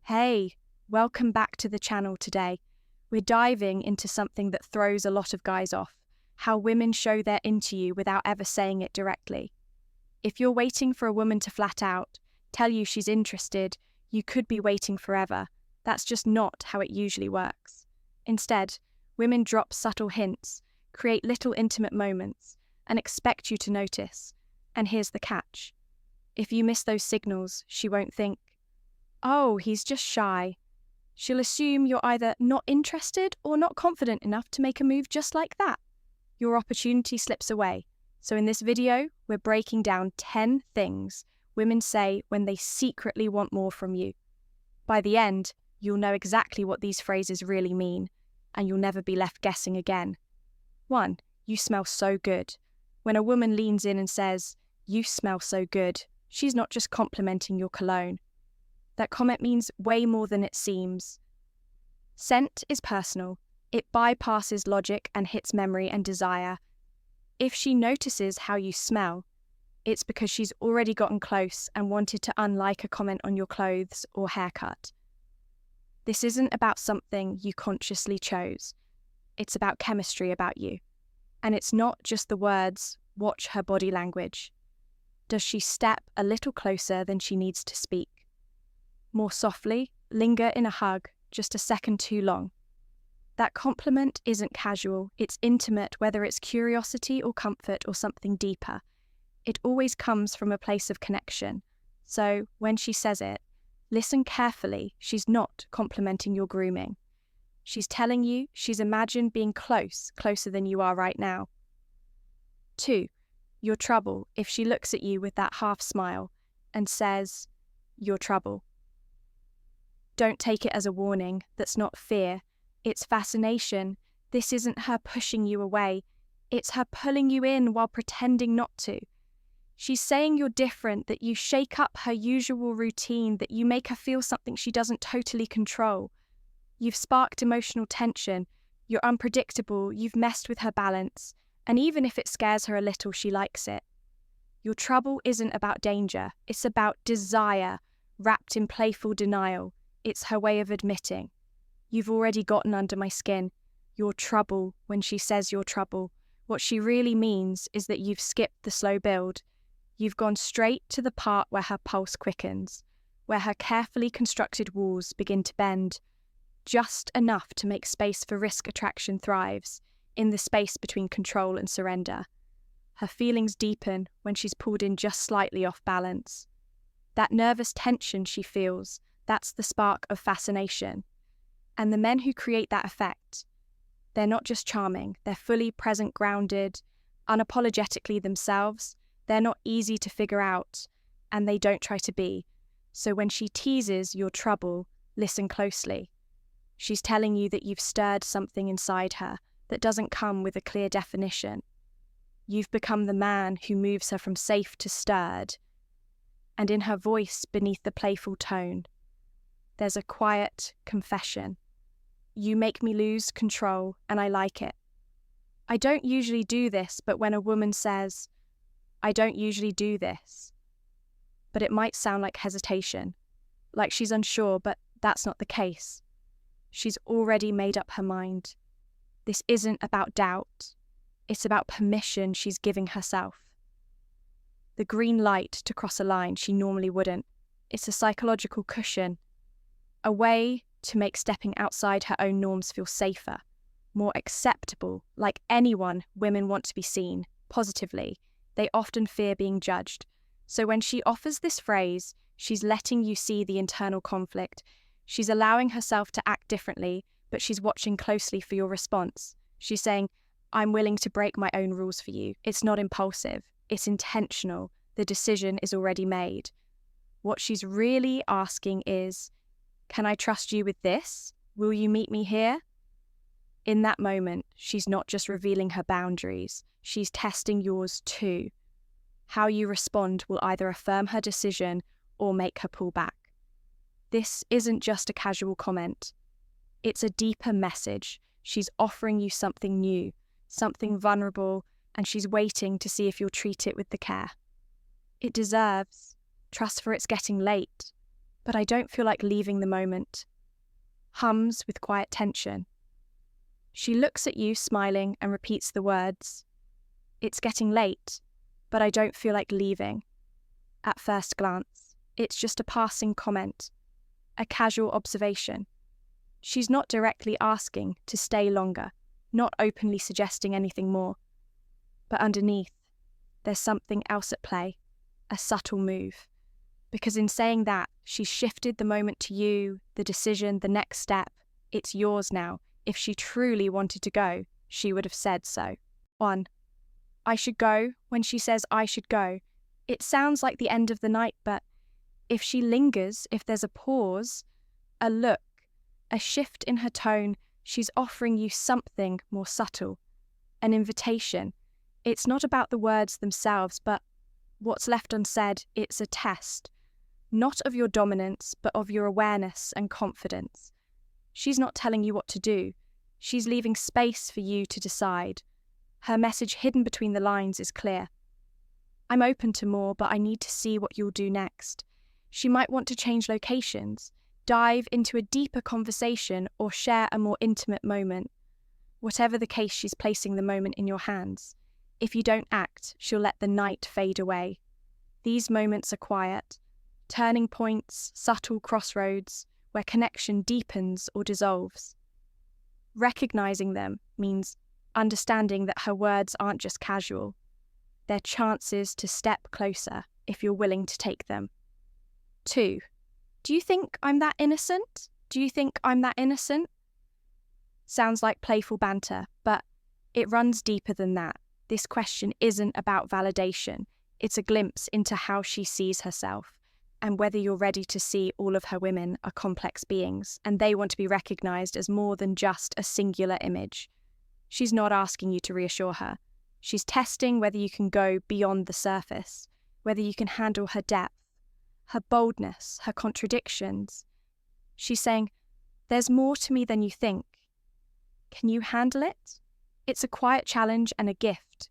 Hey, welcome back to the channel today. We're diving into something that throws a lot of guys off, how women show they're into you without ever saying it directly. If you're waiting for a woman to flat out tell you she's interested, you could be waiting forever. That's just not how it usually works. Instead, women drop subtle hints, create little intimate moments, and expect you to notice. And here's the catch. If you miss those signals, she won't think, "Oh, he's just shy." She'll assume you're either not interested or not confident enough to make a move just like that. Your opportunity slips away. So in this video, we're breaking down 10 things women say when they secretly want more from you. By the end, you'll know exactly what these phrases really mean, and you'll never be left guessing again. 1. You smell so good. When a woman leans in and says, "You smell so good," she's not just complimenting your cologne. That comment means way more than it seems. Scent is personal. It bypasses logic and hits memory and desire. If she notices how you smell, it's because she's already gotten close and wanted to unlike a comment on your clothes or haircut. This isn't about something you consciously chose. It's about chemistry about you. And it's not just the words, watch her body language. Does she step a little closer than she needs to speak? More softly, linger in a hug, just a second too long. That compliment isn't casual, it's intimate, whether it's curiosity or comfort or something deeper. It always comes from a place of connection. So, when she says it, listen carefully. She's not complimenting your grooming. She's telling you she's imagined being closer than you are right now. 2. Your trouble. If she looks at you with that half smile and says, "Your trouble." Don't take it as a warning. That's not fear. It's fascination. This isn't her pushing you away. It's her pulling you in while pretending not to. She's saying you're different, that you shake up her usual routine, that you make her feel something she doesn't totally control. You've sparked emotional tension. You're unpredictable. You've messed with her balance. And even if it scares her a little, she likes it. Your trouble isn't about danger. It's about desire, wrapped in playful denial. It's her way of admitting, "You've already gotten under my skin. Your trouble." When she says your trouble, what she really means is that you've skipped the slow build. You've gone straight to the part where her pulse quickens, where her carefully constructed walls begin to bend, just enough to make space for risk attraction thrives, in the space between control and surrender. Her feelings deepen when she's pulled in just slightly off balance. That nervous tension she feels, that's the spark of fascination. And the men who create that effect, they're not just charming, they're fully present, grounded, unapologetically themselves. They're not easy to figure out, and they don't try to be. So when she teases your trouble, listen closely. She's telling you that you've stirred something inside her that doesn't come with a clear definition. You've become the man who moves her from safe to stirred. And in her voice, beneath the playful tone, there's a quiet confession. "You make me lose control, and I like it. I don't usually do this," but when a woman says, "I don't usually do this," but it might sound like hesitation, like she's unsure, but that's not the case. She's already made up her mind. This isn't about doubt. It's about permission she's giving herself. The green light to cross a line she normally wouldn't. It's a psychological cushion. A way to make stepping outside her own norms feel safer, more acceptable. Like anyone, women want to be seen positively. They often fear being judged. So when she offers this phrase, she's letting you see the internal conflict. She's allowing herself to act differently, but she's watching closely for your response. She's saying, "I'm willing to break my own rules for you." It's not impulsive. It's intentional. The decision is already made. What she's really asking is, "Can I trust you with this? Will you meet me here?" In that moment, she's not just revealing her boundaries, she's testing yours too. How you respond will either affirm her decision or make her pull back. This isn't just a casual comment. It's a deeper message. She's offering you something new, something vulnerable, and she's waiting to see if you'll treat it with the care it deserves. Trust for it's getting late. but I don't feel like leaving the moment. Hums with quiet tension. She looks at you, smiling, and repeats the words. It's getting late, but I don't feel like leaving. At first glance, it's just a passing comment, a casual observation. She's not directly asking to stay longer, not openly suggesting anything more. But underneath, there's something else at play, a subtle move. Because in saying that, she's shifted the moment to you, the decision, the next step. It's yours now. If she truly wanted to go, she would have said so. 1. I should go. When she says I should go, it sounds like the end of the night, but if she lingers, if there's a pause, a look, a shift in her tone, she's offering you something more subtle, an invitation. It's not about the words themselves, but what's left unsaid. It's a test, not of your dominance, but of your awareness and confidence. She's not telling you what to do. She's leaving space for you to decide. Her message hidden between the lines is clear. I'm open to more, but I need to see what you'll do next. She might want to change locations, dive into a deeper conversation, or share a more intimate moment. Whatever the case, she's placing the moment in your hands. If you don't act, she'll let the night fade away. These moments are quiet, turning points, subtle crossroads, where connection deepens or dissolves. Recognizing them means understanding that her words aren't just casual. They're chances to step closer if you're willing to take them. 2. Do you think I'm that innocent? Do you think I'm that innocent? Sounds like playful banter, but it runs deeper than that. This question isn't about validation. It's a glimpse into how she sees herself, and whether you're ready to see all of her women are complex beings, and they want to be recognized as more than just a singular image. She's not asking you to reassure her. She's testing whether you can go beyond the surface, whether you can handle her depth, her boldness, her contradictions. She's saying, there's more to me than you think. Can you handle it? It's a quiet challenge and a gift.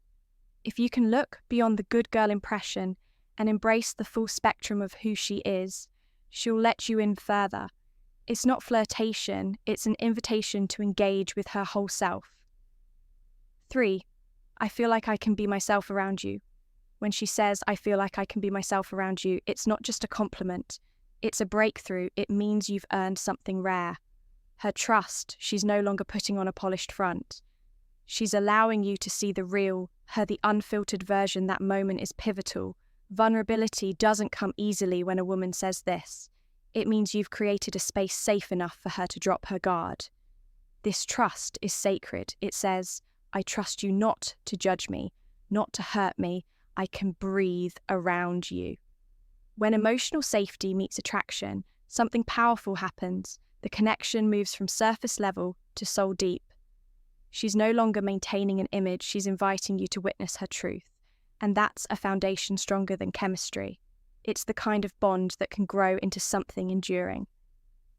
If you can look beyond the good girl impression and embrace the full spectrum of who she is, she'll let you in further. It's not flirtation, it's an invitation to engage with her whole self. 3. I feel like I can be myself around you. When she says, I feel like I can be myself around you, it's not just a compliment. It's a breakthrough. It means you've earned something rare. Her trust, she's no longer putting on a polished front. She's allowing you to see the real, her, the unfiltered version. That moment is pivotal. Vulnerability doesn't come easily when a woman says this. It means you've created a space safe enough for her to drop her guard. This trust is sacred. It says, I trust you not to judge me, not to hurt me. I can breathe around you. When emotional safety meets attraction, something powerful happens. The connection moves from surface level to soul deep. She's no longer maintaining an image, she's inviting you to witness her truth. And that's a foundation stronger than chemistry. It's the kind of bond that can grow into something enduring,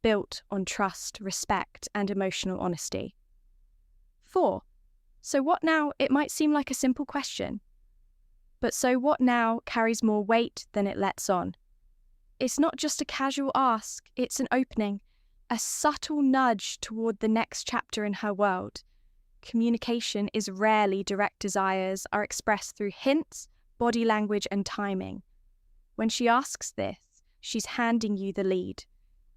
built on trust, respect, and emotional honesty. 4. So what now? It might seem like a simple question. But so what now carries more weight than it lets on. It's not just a casual ask, it's an opening, a subtle nudge toward the next chapter in her world. Communication is rarely direct. Desires are expressed through hints, body language, and timing. When she asks this, she's handing you the lead.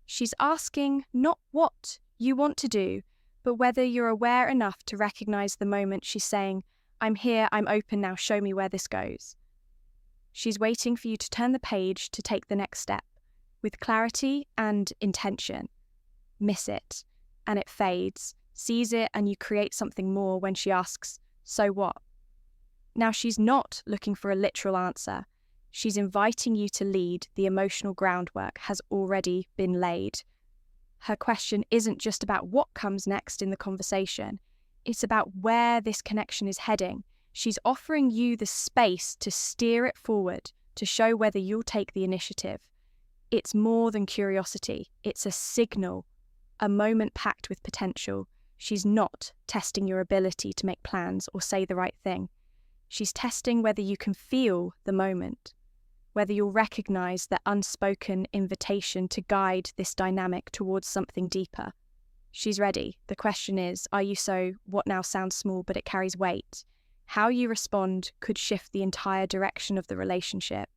She's asking not what you want to do, but whether you're aware enough to recognize the moment. She's saying, I'm here, I'm open now, show me where this goes. She's waiting for you to turn the page to take the next step, with clarity and intention. Miss it, and it fades. Seize it, and you create something more when she asks, so what? Now she's not looking for a literal answer. She's inviting you to lead. The emotional groundwork has already been laid. Her question isn't just about what comes next in the conversation. It's about where this connection is heading. She's offering you the space to steer it forward, to show whether you'll take the initiative. It's more than curiosity. It's a signal, a moment packed with potential. She's not testing your ability to make plans or say the right thing. She's testing whether you can feel the moment. whether you'll recognize that unspoken invitation to guide this dynamic towards something deeper. She's ready. The question is, are you? So what now sounds small, but it carries weight. How you respond could shift the entire direction of the relationship.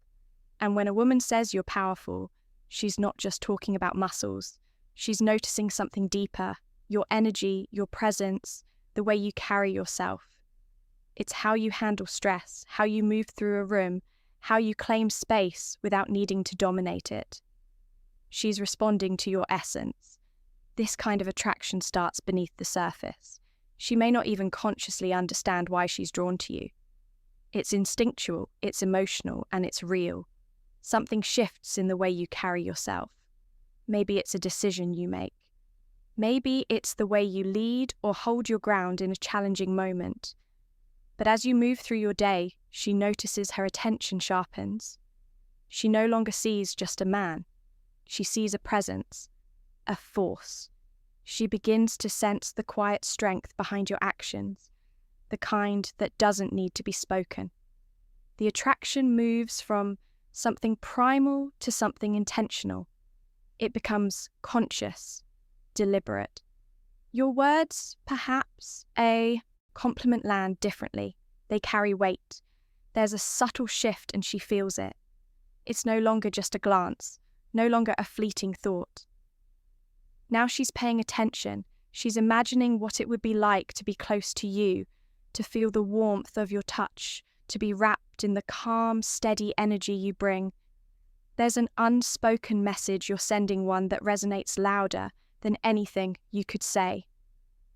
And when a woman says you're powerful, she's not just talking about muscles. She's noticing something deeper, your energy, your presence, the way you carry yourself. It's how you handle stress, how you move through a room, how you claim space without needing to dominate it. She's responding to your essence. This kind of attraction starts beneath the surface. She may not even consciously understand why she's drawn to you. It's instinctual, it's emotional, and it's real. Something shifts in the way you carry yourself. Maybe it's a decision you make. Maybe it's the way you lead or hold your ground in a challenging moment. But as you move through your day, she notices her attention sharpens. She no longer sees just a man. She sees a presence, a force. She begins to sense the quiet strength behind your actions, the kind that doesn't need to be spoken. The attraction moves from something primal to something intentional. It becomes conscious, deliberate. Your words, perhaps, a compliment land differently. They carry weight. There's a subtle shift and she feels it. It's no longer just a glance, no longer a fleeting thought. Now she's paying attention. She's imagining what it would be like to be close to you, to feel the warmth of your touch, to be wrapped in the calm, steady energy you bring. There's an unspoken message you're sending, one that resonates louder than anything you could say.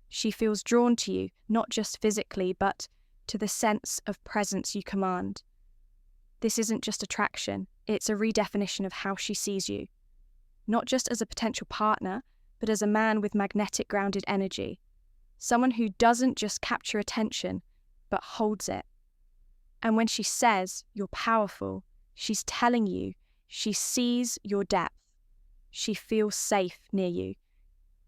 She feels drawn to you, not just physically, but to the sense of presence you command. This isn't just attraction, it's a redefinition of how she sees you. Not just as a potential partner, but as a man with magnetic grounded energy. Someone who doesn't just capture attention, but holds it. And when she says you're powerful, she's telling you she sees your depth. She feels safe near you.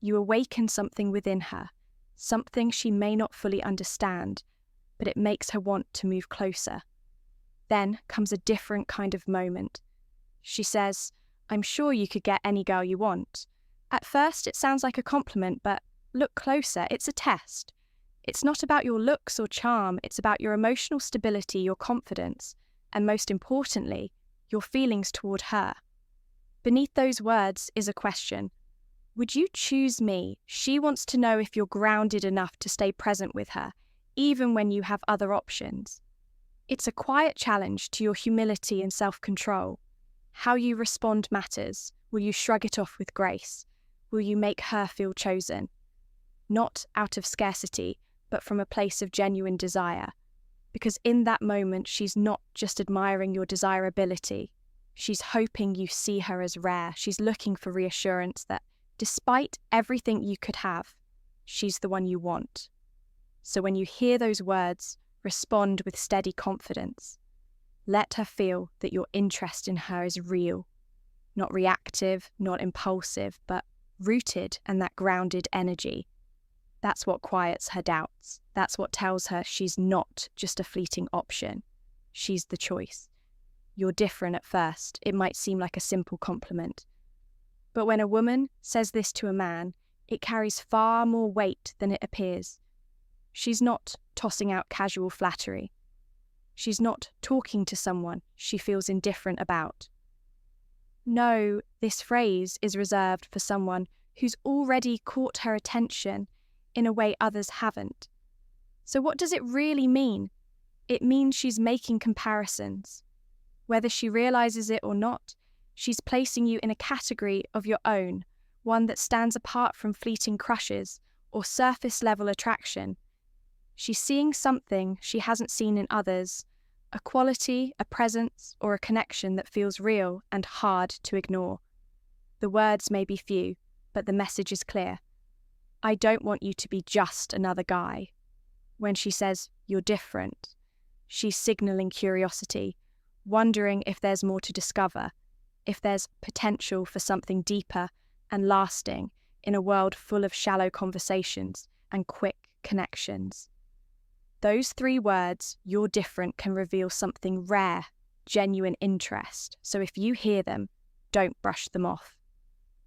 You awaken something within her, something she may not fully understand, but it makes her want to move closer. Then comes a different kind of moment. She says, I'm sure you could get any girl you want. At first, it sounds like a compliment, but look closer, it's a test. It's not about your looks or charm, it's about your emotional stability, your confidence, and most importantly, your feelings toward her. Beneath those words is a question. Would you choose me? She wants to know if you're grounded enough to stay present with her, even when you have other options. It's a quiet challenge to your humility and self-control. How you respond matters. Will you shrug it off with grace? Will you make her feel chosen? Not out of scarcity, but from a place of genuine desire. Because in that moment, she's not just admiring your desirability. She's hoping you see her as rare. She's looking for reassurance that despite everything you could have, she's the one you want. So when you hear those words, respond with steady confidence. Let her feel that your interest in her is real, not reactive, not impulsive, but rooted in that grounded energy. That's what quiets her doubts. That's what tells her she's not just a fleeting option. She's the choice. You're different at first. It might seem like a simple compliment. But when a woman says this to a man, it carries far more weight than it appears. She's not tossing out casual flattery. She's not talking to someone she feels indifferent about. No, this phrase is reserved for someone who's already caught her attention in a way others haven't. So what does it really mean? It means she's making comparisons. Whether she realizes it or not, she's placing you in a category of your own, one that stands apart from fleeting crushes or surface-level attraction. She's seeing something she hasn't seen in others, a quality, a presence, or a connection that feels real and hard to ignore. The words may be few, but the message is clear. I don't want you to be just another guy. When she says, you're different, she's signaling curiosity, wondering if there's more to discover, if there's potential for something deeper and lasting in a world full of shallow conversations and quick connections. Those 3 words, you're different, can reveal something rare, genuine interest. So if you hear them, don't brush them off.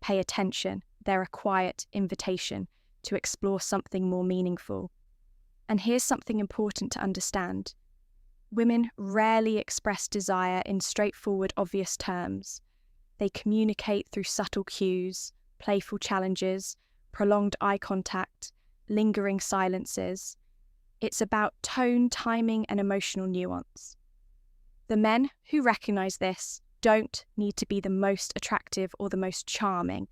Pay attention. They're a quiet invitation to explore something more meaningful. And here's something important to understand. Women rarely express desire in straightforward, obvious terms. They communicate through subtle cues, playful challenges, prolonged eye contact, lingering silences. It's about tone, timing, and emotional nuance. The men who recognize this don't need to be the most attractive or the most charming.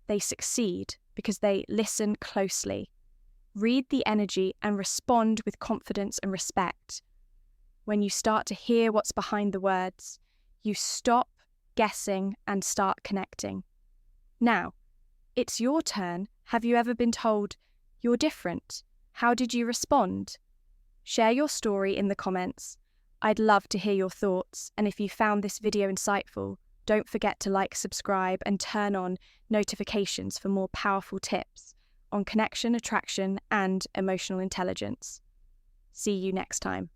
They succeed because they listen closely, read the energy, and respond with confidence and respect. When you start to hear what's behind the words, you stop guessing and start connecting. Now, it's your turn. Have you ever been told, "You're different"? How did you respond? Share your story in the comments. I'd love to hear your thoughts, and if you found this video insightful, don't forget to like, subscribe, and turn on notifications for more powerful tips on connection, attraction, and emotional intelligence. See you next time.